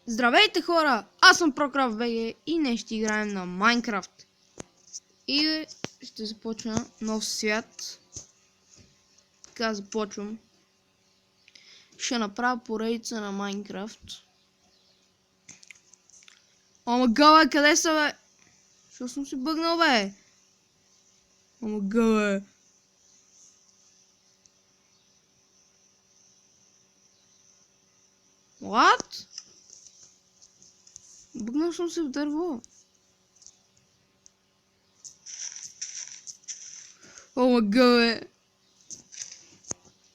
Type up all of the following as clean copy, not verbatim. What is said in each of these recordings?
Здравейте хора! Аз съм Прокрафт БГ и днес ще играем на Майнкрафт. И ще започна нов свят. Така започвам. Ще направя поредица на Майнкрафт. Омага, бе, къде са, бе? Защо съм се бъгнал, бе? Омага, бе. What? Бъгнал съм се в дърво. Омага, бе.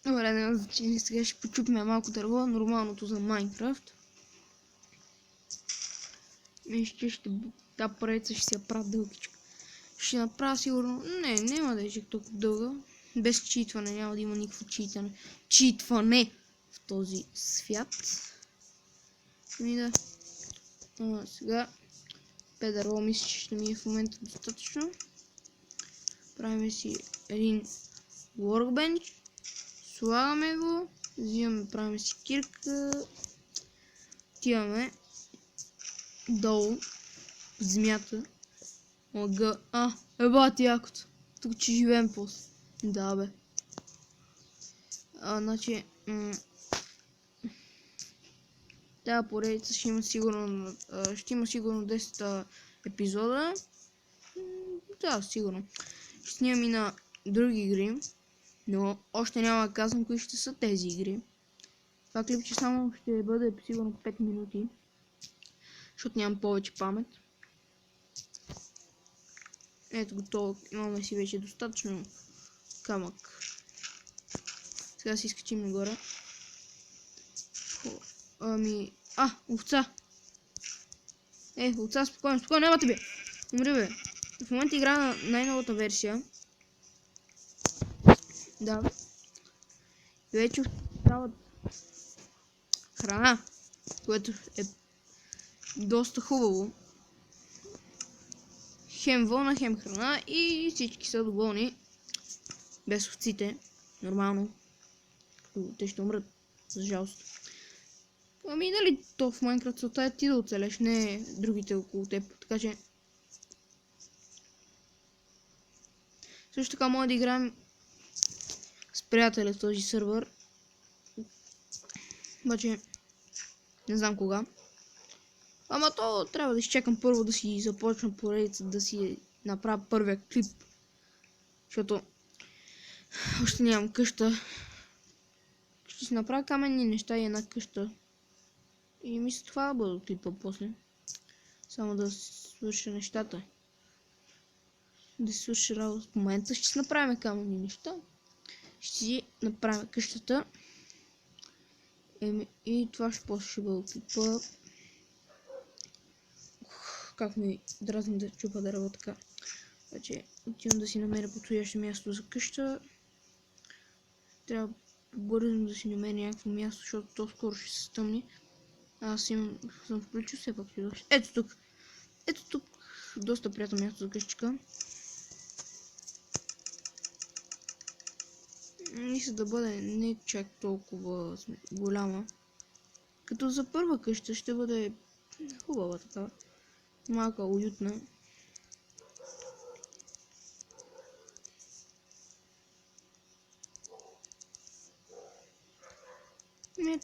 Добре, няма значение. Сега ще почупим малко дърво, нормалното за Майнкрафт. Та поредица ще си я правя дългичка. Ще направя сигурно... няма да е чак толкова дълга. Без читване, няма да има никакво читване в този свят. Сега 5 дърво мисля, че ще ми е в момента достатъчно. Правим си един workbench. Слагаме го. Взимаме, правим си кирка. Отиваме долу в земята. Ага. Ебати якото. Тук че живеем после. Да, бе. Значи... Тази поредица ще има сигурно 10 епизода. Да, сигурно. Ще снимам и на други игри. Но още няма да казвам кои ще са тези игри. Това клипче само ще бъде сигурно 5 минути. Защото нямам повече памет. Ето готово. Имаме си вече достатъчно камък. Сега си изкачим нагоре. Овца! Овца, спокойно, няма тебе! Умри, бе! В момента игра на най-новата версия. Да. И вече трябва храна, което е доста хубаво. Хем вълна, хем храна и всички са доволни. Без овците. Нормално. Те ще умрат. За жалост. Дали то в Майнкрафт целта е ти да оцелеш, не другите около теб. Така че... Също така може да играем с приятеля в този сървър. Обаче не знам кога. Ама то трябва да изчекам първо да си започна поредица, да си направя първия клип. Защото още нямам къща. Ще си направя каменни неща и една къща. И мисля това да бъде клипа после. Само да свърша нещата. Да си свърши работа. В момента ще си направим каменни неща. Ще си направим къщата. И това после ще бъде клипа. Как ми дразни да чупа дърво така. Значи отивам да си намеря подходящо място за къща. Трябва бързо да си намеря някакво място, защото то скоро ще се стъмни. Аз съм включил все пак. Ето тук. Доста приятно място за къщичка. Мисля да бъде не чак толкова голяма. Като за първа къща ще бъде хубава така. Малка, уютна.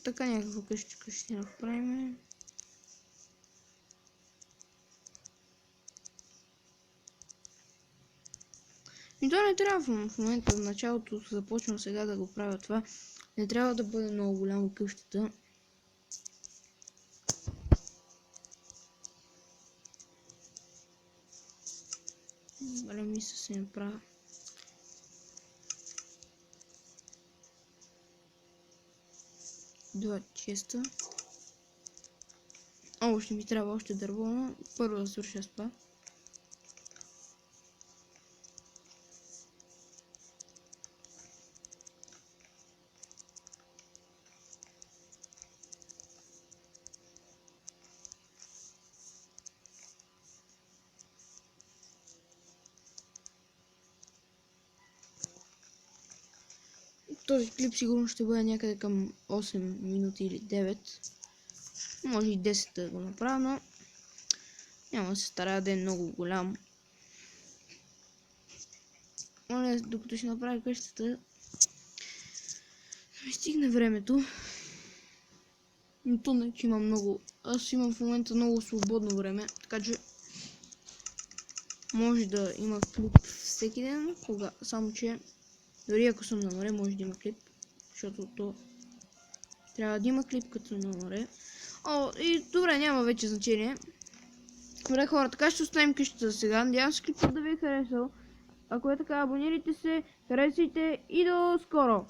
Така някаква къщичка ще направим. И то не трябва в момента, в началото започвам сега да го правя това. Не трябва да бъде много голяма къщата. Мисля се направя. Два честа. Ще ми трябва още дърво, но първо да свърша с това. Този клип сигурно ще бъде някъде към 8 минути или 9. Може и 10 да го направя, но няма да се старая да е много голям. Моля, докато ще направя къщата, да ми стигне времето. Но то не, че имам много. Аз имам в момента много свободно време, така че може да има клип всеки ден, само че дори ако съм на море, може да има клип, защото то трябва да има клип като на море. И добре, няма вече значение. Добре хора, така ще оставим къщата за сега. Надявам се клипът да ви е харесал. Ако е така, абонирайте се, харесайте и до скоро!